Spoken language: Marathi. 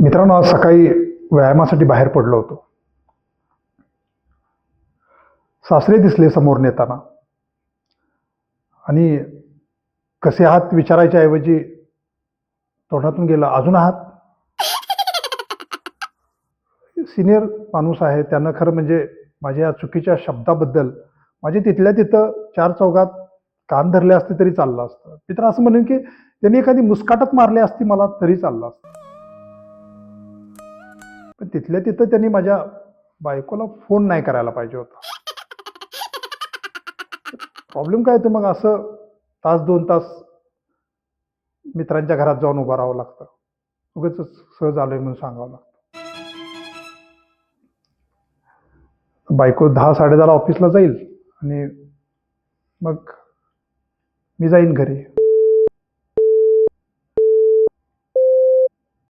मित्रांनो, आज सकाळी व्यायामासाठी बाहेर पडलो होतो. सासरे दिसले समोर नेताना आणि कसे आहात विचारायच्या ऐवजी तोंडातून गेलं, अजून आहात? सिनियर माणूस आहे. त्यानं खरं म्हणजे माझ्या या चुकीच्या शब्दाबद्दल माझे तिथल्या तिथं चार चौघात कान धरले असते तरी चाललं असतं. मी तर असं म्हणेन की त्यांनी एखादी मुस्काटच मारली असती मला तरी चाललं असतं. पण तिथल्या तिथं त्यांनी माझ्या बायकोला फोन नाही करायला पाहिजे होता. प्रॉब्लेम काय होतो मग असं तास 2 तास मित्रांच्या घरात जाऊन उभं राहावं लागतं. उगाचच सहज आलोय म्हणून सांगावं लागतं. बायको 10-10:30 ऑफिसला जाईल आणि मग मी जाईन घरी.